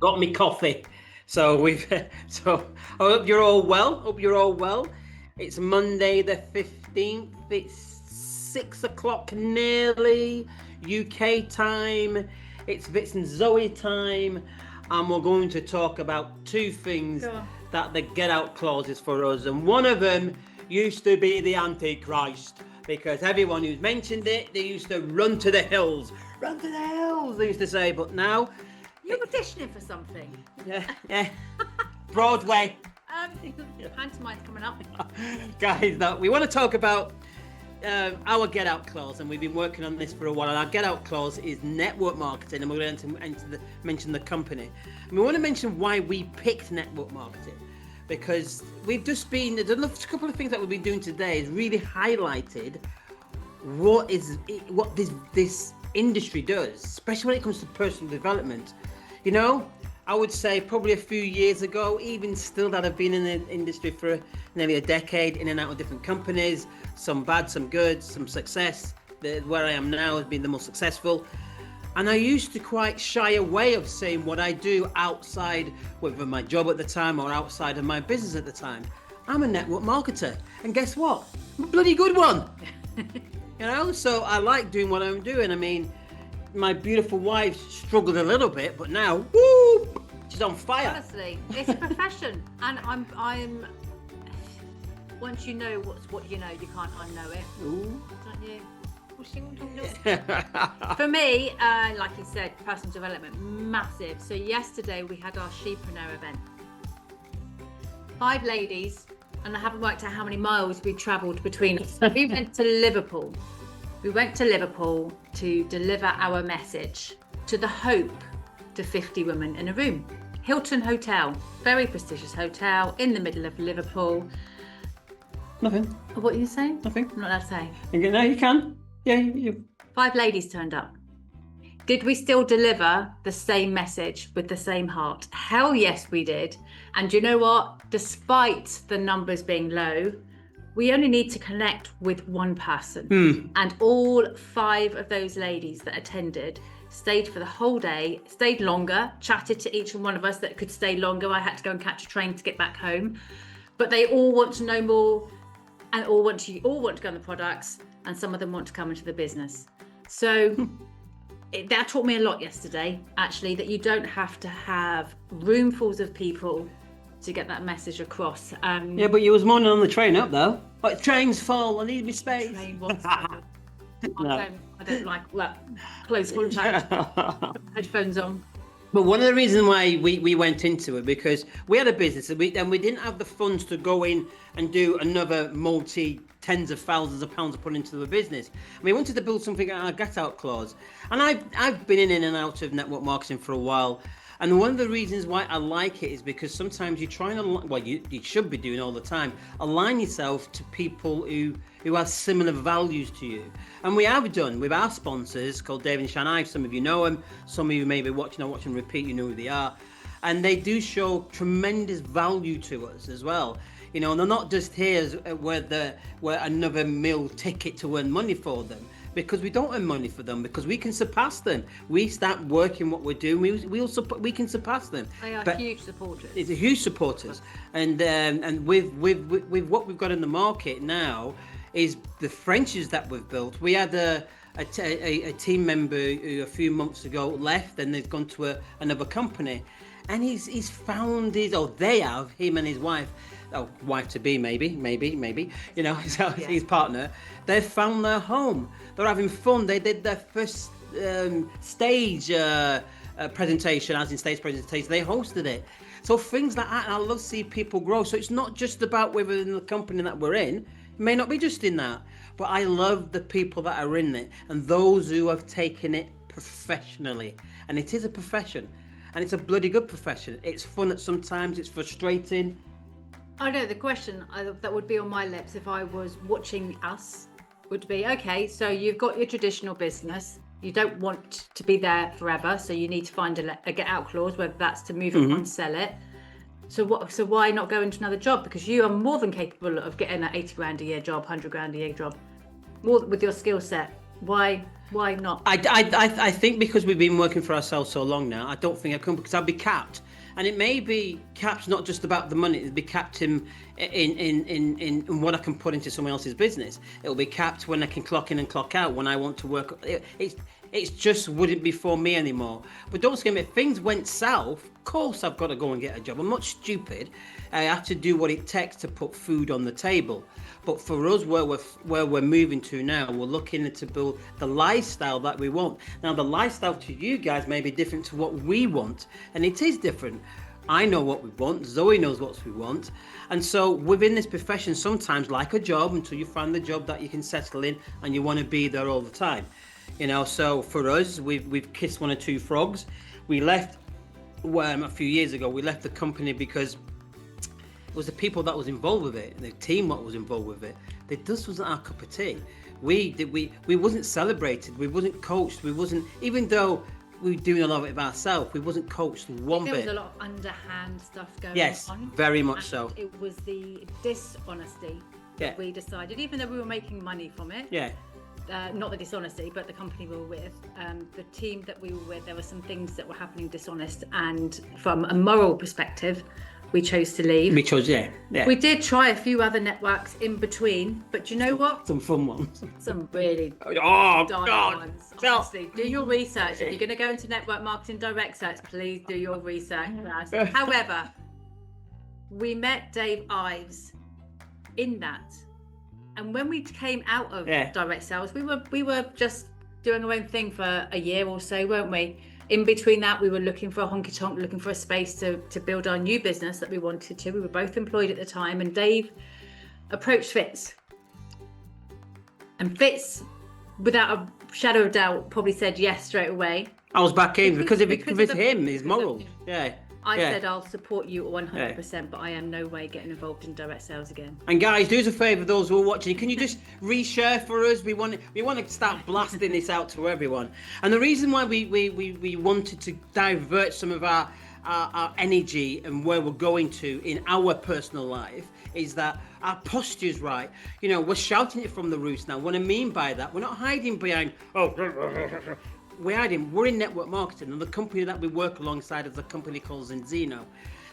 got me coffee. So we've so I hope you're all well. Hope you're all well. It's Monday the 15th. It's 6 o'clock nearly UK time. It's Vitz and Zoe time, and we're going to talk about two things that the get out clause is for us. And one of them used to be the Antichrist, because everyone who's mentioned it, they used to run to the hills. Run to the hills, they used to say, but now you're auditioning for something. Yeah. Broadway. Pantomime's coming up. Guys, we want to talk about our get out clause, and we've been working on this for a while. And our get out clause is network marketing, and we're going to mention the company. And we want to mention why we picked network marketing, because we've just been, there's a couple of things that we've been doing today has really highlighted what this industry does, especially when it comes to personal development. You know, I would say probably a few years ago, even still that I've been in the industry for nearly a decade, in and out of different companies, some bad, some good, some success. Where I am now has been the most successful. And I used to quite shy away of saying what I do outside, whether my job at the time or outside of my business at the time. I'm a network marketer. And guess what? I'm a bloody good one. You know, so I like doing what I'm doing. I mean, my beautiful wife struggled a little bit, but now, woo, she's on fire. Honestly, it's a profession, and I'm. Once you know what you know, you can't unknow it. Ooh. Don't you? For me, like you said, personal development, massive. So yesterday we had our Shepreneur event. 5 ladies, and I haven't worked out how many miles we travelled between us. We went to Liverpool. We went to Liverpool to deliver our message to the Hope to 50 women in a room. Hilton Hotel, very prestigious hotel in the middle of Liverpool. Nothing. What are you saying? Nothing. I'm not allowed to say. No, you can. Yeah, you. 5 ladies turned up. Did we still deliver the same message with the same heart? Hell yes, we did. And you know what? Despite the numbers being low, we only need to connect with one person. And all 5 of those ladies that attended stayed for the whole day, stayed longer, chatted to each one of us that could stay longer. I had to go and catch a train to get back home. But they all want to know more, and all want to go on the products, and some of them want to come into the business. So that taught me a lot yesterday, actually, that you don't have to have roomfuls of people to get that message across. Yeah, but you was moaning on the train up though. Like, train's full, I need my space. Train was full. I don't like close contact. Headphones on. But one of the reasons why we went into it, because we had a business and we didn't have the funds to go in and do another tens of thousands of pounds to put into the business. And we wanted to build something out of our get out clause. And I've been in and out of network marketing for a while. And one of the reasons why I like it is because sometimes you try and, you should be doing all the time, align yourself to people who have similar values to you. And we have done with our sponsors called David and Shanai. Some of you know them, some of you may be watching repeat, you know who they are. And they do show tremendous value to us as well. You know, and they're not just here where another meal ticket to earn money for them, because we don't earn money for them, because we can surpass them. We start working what we're doing, we can surpass them. They are huge supporters. It's a huge supporters, and with what we've got in the market now is the friendships that we've built. We had a team member who a few months ago left, and they've gone to another company, and he's found him and his wife. Oh, wife to be, maybe, you know, his partner. They've found their home. They're having fun. They did their first stage presentation, as in stage presentation. They hosted it. So things like that, and I love to see people grow. So it's not just about whether in the company that we're in. It may not be just in that, but I love the people that are in it and those who have taken it professionally. And it is a profession, and it's a bloody good profession. It's fun at sometimes. It's frustrating. I know the question that would be on my lips if I was watching us would be, okay, so you've got your traditional business. You don't want to be there forever, so you need to find a get out clause, whether that's to move it on, sell it. So why not go into another job? Because you are more than capable of getting an 80 grand a year job, 100 grand a year job, more with your skill set. Why Why not? I think because we've been working for ourselves so long now, I don't think I can, because I'll be capped. And it may be capped not just about the money, it'll be capped in what I can put into someone else's business. It'll be capped when I can clock in and clock out when I want to work. It's just wouldn't be for me anymore. But don't scare me, if things went south, of course I've got to go and get a job. I'm not stupid. I have to do what it takes to put food on the table. But for us, where we're moving to now, we're looking to build the lifestyle that we want. Now, the lifestyle to you guys may be different to what we want, and it is different. I know what we want. Zoe knows what we want. And so within this profession, sometimes like a job, until you find the job that you can settle in and you want to be there all the time. You know, so for us, we've kissed one or two frogs. We left a few years ago. We left the company because it was the people that was involved with it, the team that was involved with it. It just wasn't our cup of tea. We wasn't celebrated. We wasn't coached. We wasn't, even though we were doing a lot of it ourselves, we wasn't coached one bit. There was a lot of underhand stuff going on. Yes, very much so. It was the dishonesty that we decided, even though we were making money from it. Yeah. Not the dishonesty, but the company we were with, the team that we were with, there were some things that were happening dishonest, and from a moral perspective, we chose to leave. We chose, yeah. We did try a few other networks in between, but you know what? Some fun ones. Some really God. ones. Honestly, do your research. If you're going to go into network marketing direct search, please do your research first. However, we met Dave Ives in that. And when we came out of direct sales, we were just doing our own thing for a year or so, weren't we? In between that, we were looking for a honky tonk, looking for a space to build our new business that we wanted to. We were both employed at the time, and Dave approached Fitz. And Fitz, without a shadow of doubt, probably said yes straight away. I was back in because of him, his morals. I said I'll support you 100%, but I am no way getting involved in direct sales again. And guys, do us a favour, those who are watching, can you just reshare for us? We want to start blasting this out to everyone. And the reason why we wanted to divert some of our energy and where we're going to in our personal life is that our posture's right. You know, we're shouting it from the roofs now. What I mean by that, we're not hiding behind, we're in network marketing, and the company that we work alongside is a company called Zinzino.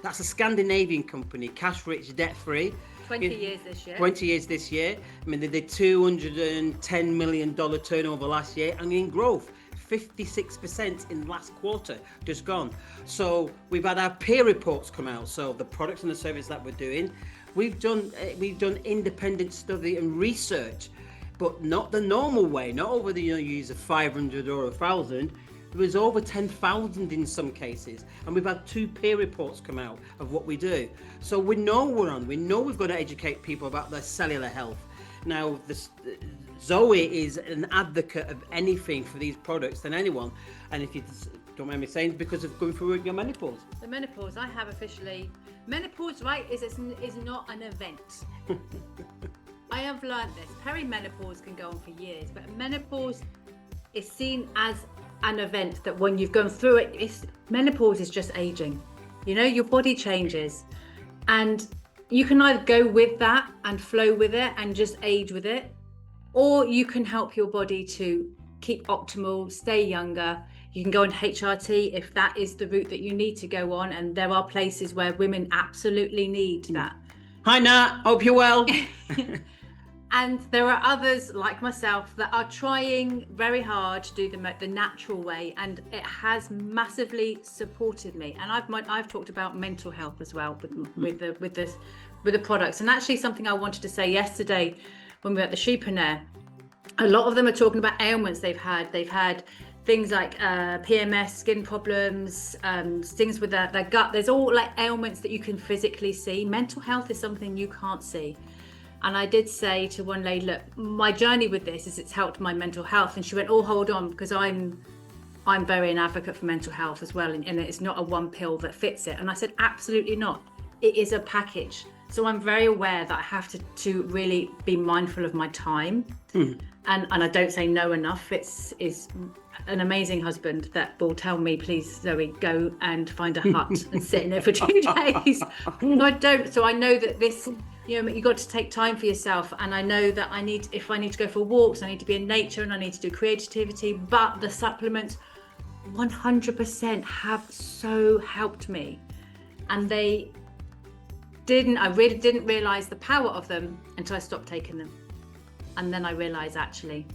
That's a Scandinavian company, cash rich, debt free. 20 years this year. 20 years this year. I mean, they did $210 million turnover last year, and in growth, 56% in last quarter, just gone. So we've had our peer reports come out. So the products and the service that we're doing, we've done independent study and research. But not the normal way, not over the use of 500 or 1,000. It was over 10,000 in some cases. And we've had 2 peer reports come out of what we do. So we know we're on. We know we've got to educate people about their cellular health. Now, Zoe is an advocate of anything for these products than anyone. And if you don't mind me saying, because of going through your menopause. The menopause, I have officially... Menopause, right, is not an event. I have learned this. Perimenopause can go on for years, but menopause is seen as an event that when you've gone through it, menopause is just aging. You know, your body changes, and you can either go with that and flow with it and just age with it, or you can help your body to keep optimal, stay younger. You can go on HRT if that is the route that you need to go on, and there are places where women absolutely need that. Hi Nat, hope you're well. And there are others like myself that are trying very hard to do the natural way, and it massively supported me. And I've talked about mental health as well with the products. And actually, something I wanted to say yesterday when we were at the Sheepreneur, a lot of them are talking about ailments they've had. They've had things like PMS, skin problems, things with their gut. There's all like ailments that you can physically see. Mental health is something you can't see. And I did say to one lady, look, my journey with this is it's helped my mental health. And she went, oh, hold on, because I'm very an advocate for mental health as well. And it's not a one pill that fits it. And I said, absolutely not. It is a package. So I'm very aware that I have to really be mindful of my time. And I don't say no enough. It's an amazing husband that will tell me, please, Zoe, go and find a hut and sit in it for 2 days. So I know that this, you've got to take time for yourself. And I know that if I need to go for walks, I need to be in nature and I need to do creativity. But the supplements 100% have so helped me. And I really didn't realize the power of them until I stopped taking them. And then I realized actually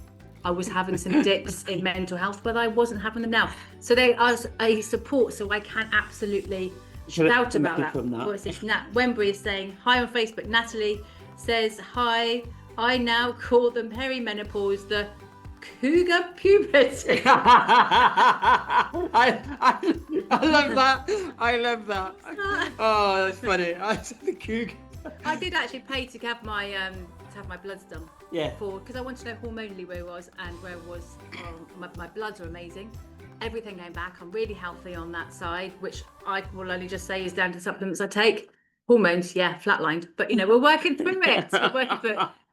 I was having some dips in mental health, but I wasn't having them now. So they are a support, so I can absolutely shout about that. What is this? Nat Wembury is saying, hi on Facebook. Natalie says, hi, I now call them perimenopause the cougar puberty. I love that. I love that. Oh, that's funny. I said the cougar. I did actually pay to have my bloods done. Yeah. Because I wanted to know hormonally where I was and where I was. My bloods are amazing. Everything came back. I'm really healthy on that side, which I will only just say is down to supplements I take. Hormones, yeah, flatlined. But we're working through it.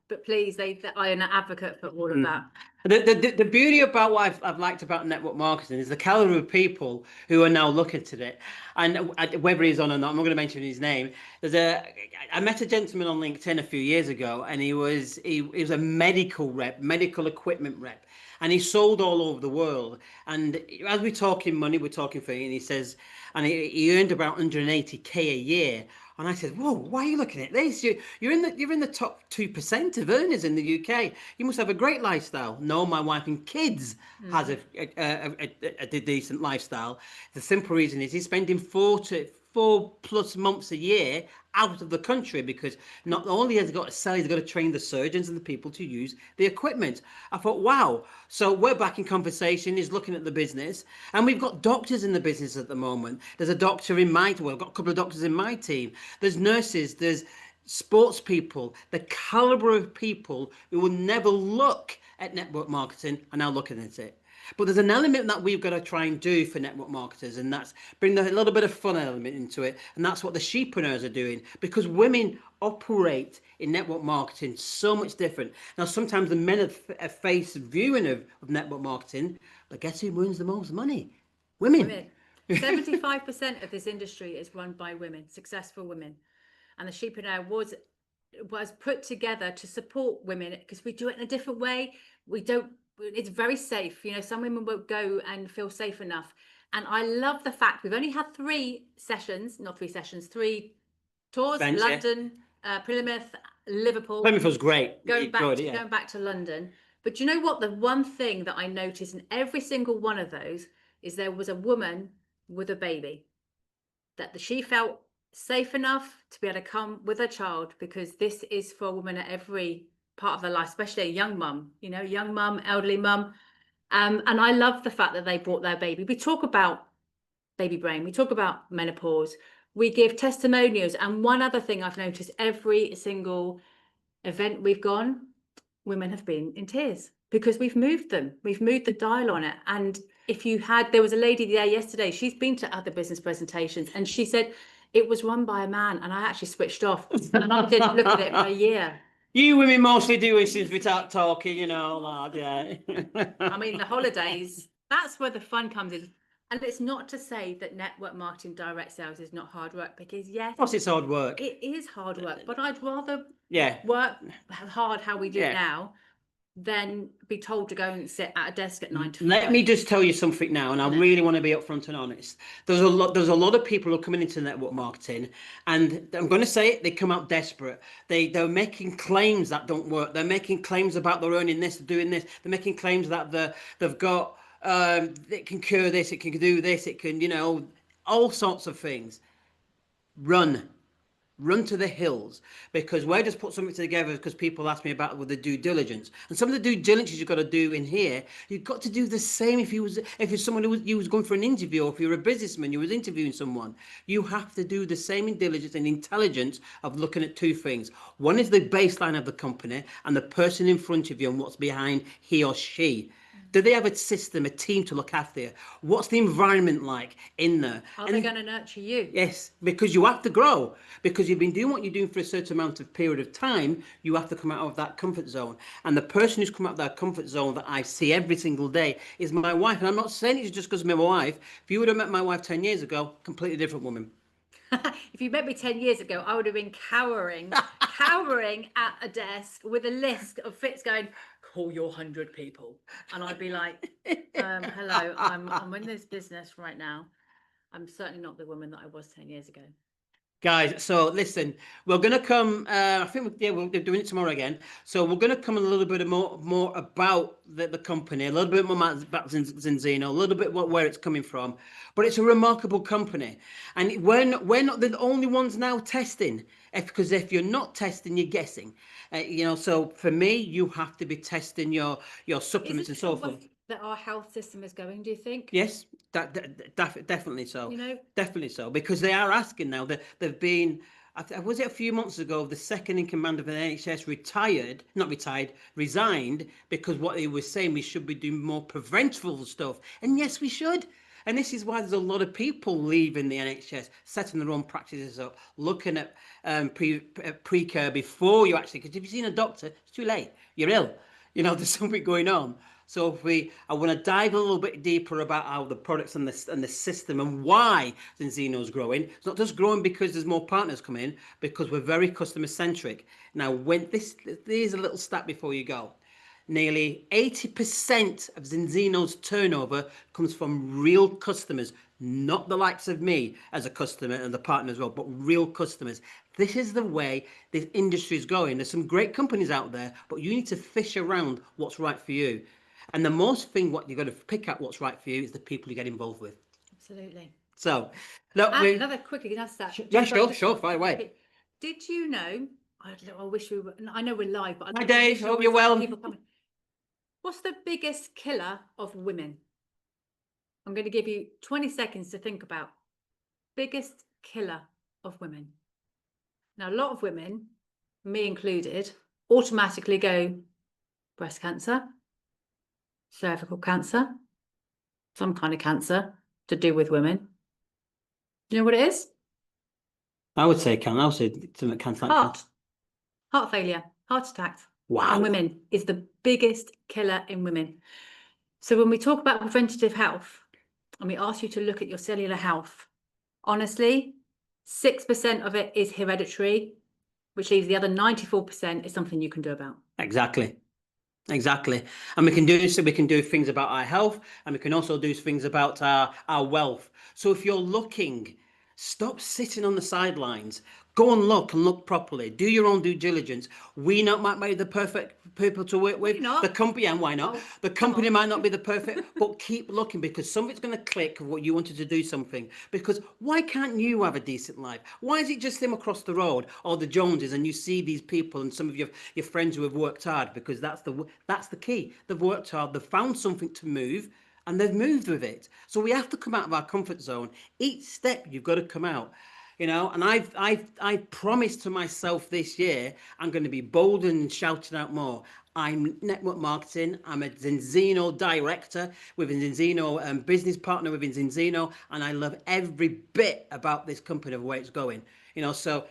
But please, I am an advocate for all of that. The beauty about what I've liked about network marketing is the caliber of people who are now looking at it, and whether he's on or not, I'm not going to mention his name. I met a gentleman on LinkedIn a few years ago, and he was a medical equipment rep, and he sold all over the world. And as we're talking money, we're talking fee, and he says, and he earned about 180k a year. And I said, whoa, why are you looking at this? You're in the top 2% of earners in the UK. You must have a great lifestyle. No, my wife and kids has a decent lifestyle. The simple reason is he's spending 4+ months a year out of the country, because not only has he got to sell, he's got to train the surgeons and the people to use the equipment. I thought, wow. So we're back in conversation. He's looking at the business, and we've got doctors in the business at the moment. There's a doctor in my team. I've got a couple of doctors in my team. There's nurses, there's sports people. The caliber of people who will never look at network marketing are now looking at it. But there's an element that we've got to try and do for network marketers, and that's bring a little bit of fun element into it. And that's what the shepreneurs are doing, because women operate in network marketing so much different. Now, sometimes the men are face viewing of network marketing, but guess who wins the most money? Women. 75% of this industry is run by women, successful women. And the shepreneur was put together to support women, because we do it in a different way. It's very safe. Some women won't go and feel safe enough. And I love the fact we've only had 3 tours, Bench, London, Plymouth, Liverpool. Plymouth was great. Going back to London. But you know what? The one thing that I noticed in every single one of those is there was a woman with a baby, that she felt safe enough to be able to come with her child, because this is for a woman at every part of their life, especially a young mum, elderly mum. And I love the fact that they brought their baby. We talk about baby brain, we talk about menopause, we give testimonials. And one other thing I've noticed, every single event we've gone, women have been in tears, because we've moved the dial on it. And there was a lady there yesterday, she's been to other business presentations, and she said it was run by a man, and I actually switched off and I didn't look at it for a year. You women mostly do it since we start talking, lad, yeah. I mean, the holidays, that's where the fun comes in. And it's not to say that network marketing, direct sales is not hard work, because yes, of course it's hard work. It is hard work, but I'd rather work hard how we do it now than be told to go and sit at a desk at 9 to 5. Let me just tell you something now, and I really want to be upfront and honest. There's a lot of people who are coming into network marketing, and I'm going to say it, they come out desperate. They're making claims that don't work. They're making claims about they're earning this, they're doing this. They're making claims that they've got it can cure this, it can do this, it can all sorts of things. Run to the hills, because where just put something together, because people ask me about with the due diligence, and some of the due diligence you've got to do in here, you've got to do the same if you're someone you was going for an interview, or if you're a businessman, you was interviewing someone. You have to do the same in diligence and intelligence of looking at 2 things. One is the baseline of the company and the person in front of you and what's behind he or she. Do they have a system, a team to look after you? What's the environment like in there? Are they going to nurture you? Yes, because you have to grow. Because you've been doing what you're doing for a certain amount of period of time, you have to come out of that comfort zone. And the person who's come out of that comfort zone that I see every single day is my wife. And I'm not saying it's just because I'm my wife. If you would have met my wife 10 years ago, completely different woman. If you met me 10 years ago, I would have been cowering at a desk with a list of fits going, call your 100 people. And I'd be like, hello, I'm in this business right now. I'm certainly not the woman that I was 10 years ago. Guys, so listen, we're going to come, I think, we're doing it tomorrow again. So we're going to come a little bit more about the company, a little bit more about Zinzino, a little bit where it's coming from. But it's a remarkable company. And we're not the only ones now testing. Because if you're not testing, you're guessing. So for me, you have to be testing your supplements and so forth. That our health system is going, do you think? Yes, definitely so. Definitely so, because they are asking now. They've been, was it a few months ago, the second in command of the NHS resigned, because what they were saying, we should be doing more preventable stuff. And yes, we should. And this is why there's a lot of people leaving the NHS, setting their own practices up, looking at pre-care before you actually, because if you've seen a doctor, it's too late. You're ill. There's something going on. So I want to dive a little bit deeper about how the products and the system and why Zinzino is growing. It's not just growing because there's more partners coming in, because we're very customer centric. Now, here's a little stat before you go. Nearly 80% of Zinzino's turnover comes from real customers, not the likes of me as a customer and the partner as well, but real customers. This is the way this industry is going. There's some great companies out there, but you need to fish around what's right for you. And the most thing, what you've got to pick out what's right for you is the people you get involved with. Absolutely. So, another quickly, that's that. Yeah, sure, fire away. Did you know? I wish we were. I know we're live, but hi Dave, hope you're well. What's the biggest killer of women? I'm going to give you 20 seconds to think about. Biggest killer of women. Now, a lot of women, me included, automatically go breast cancer, cervical cancer, some kind of cancer to do with women. You know what it is? I would say something cancer. Heart failure, heart attack. Wow. In women is the biggest killer in women. So when we talk about preventative health and we ask you to look at your cellular health, honestly, 6% of it is hereditary, which leaves the other 94% is something you can do about. Exactly. And we can do things about our health, and we can also do things about our wealth. So if you're looking, stop sitting on the sidelines. Go and look properly. Do your own due diligence. We might be the perfect people to work with. The company, and why not? The company might not be the perfect, but keep looking, because something's going to click of what you wanted to do something. Because why can't you have a decent life? Why is it just them across the road or the Joneses, and you see these people and some of your friends who have worked hard? Because that's the key. They've worked hard. They've found something to move, and they've moved with it. So we have to come out of our comfort zone. Each step you've got to come out. And I've promised to myself this year I'm going to be bold and shouting out more. I'm network marketing. I'm a Zinzino director within Zinzino, business partner within Zinzino, and I love every bit about this company, the way it's going. So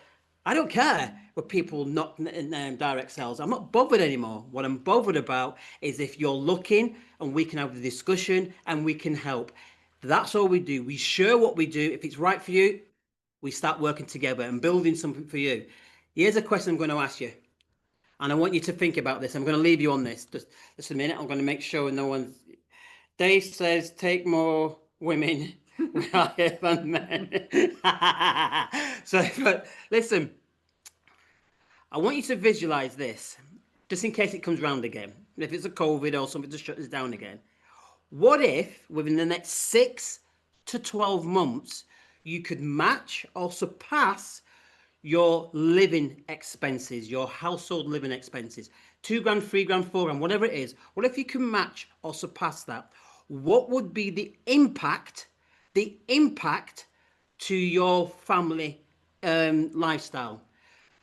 I don't care what people not in direct sales. I'm not bothered anymore. What I'm bothered about is if you're looking, and we can have the discussion and we can help. That's all we do. We share what we do. If it's right for you, we start working together and building something for you. Here's a question I'm going to ask you, and I want you to think about this. I'm going to leave you on this. Just a minute. I'm going to make sure no one's... Dave says, take more women than men. But listen, I want you to visualize this, just in case it comes round again. If it's a COVID or something to shut us down again. What if within the next 6 to 12 months, you could match or surpass your living expenses, your household living expenses, £2,000, £3,000, £4,000, whatever it is. What if you can match or surpass that? What would be the impact to your family lifestyle?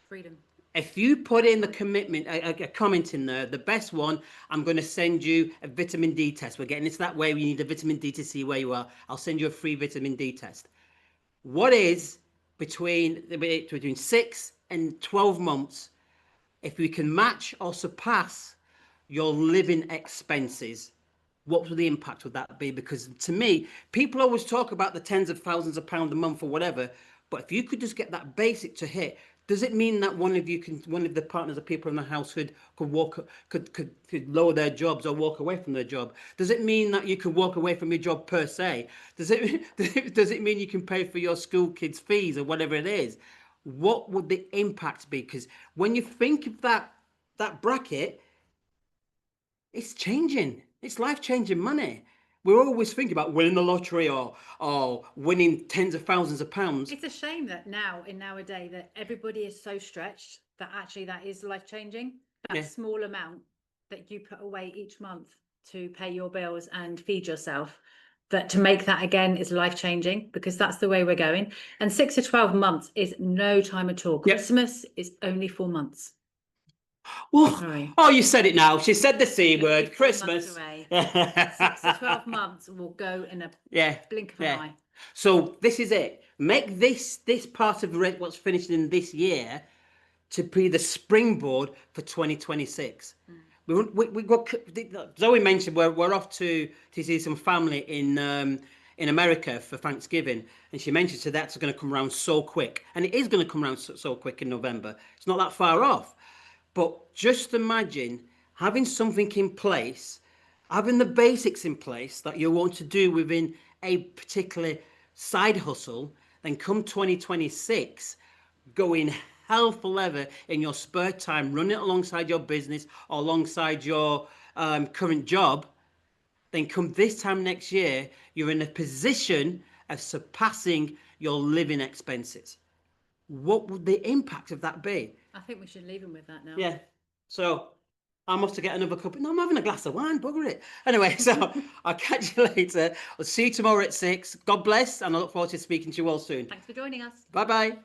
Freedom. If you put in the commitment, a comment in there, the best one, I'm going to send you a vitamin D test. We're getting into that way. We need a vitamin D to see where you are. I'll send you a free vitamin D test. What is between 6 and 12 months, if we can match or surpass your living expenses, what would the impact would that be? Because to me, people always talk about the tens of thousands of pounds a month or whatever, but if you could just get that basic to hit, does it mean that one of the partners or people in the household could lower their jobs or walk away from their job? Does it mean that you could walk away from your job per se? Does it mean you can pay for your school kids' fees or whatever it is? What would the impact be? Because when you think of that bracket, it's changing. It's life-changing money. We're always thinking about winning the lottery or winning tens of thousands of pounds. It's a shame that now, in nowadays, that everybody is so stretched that actually that is life-changing. That small amount that you put away each month to pay your bills and feed yourself, that to make that again is life-changing, because that's the way we're going. And 6 to 12 months is no time at all. Christmas is only 4 months. Well, oh, you said it now. She said the C word, Christmas. 6 to 12 months will go in a blink of an eye. So this is it. Make this part of what's finishing in this year to be the springboard for 2026. We got, Zoe mentioned we're off to see some family in America for Thanksgiving, and she mentioned so that's going to come around so quick, and it is going to come around so quick in November. It's not that far off. But just imagine having something in place, having the basics in place that you want to do within a particular side hustle, then come 2026, going hell for leather in your spare time, run it alongside your business or alongside your current job, then come this time next year, you're in a position of surpassing your living expenses. What would the impact of that be? I think we should leave him with that now. Yeah. So I must get another cup. No, I'm having a glass of wine, bugger it. Anyway, so I'll catch you later. I'll see you tomorrow at 6. God bless, and I look forward to speaking to you all soon. Thanks for joining us. Bye-bye.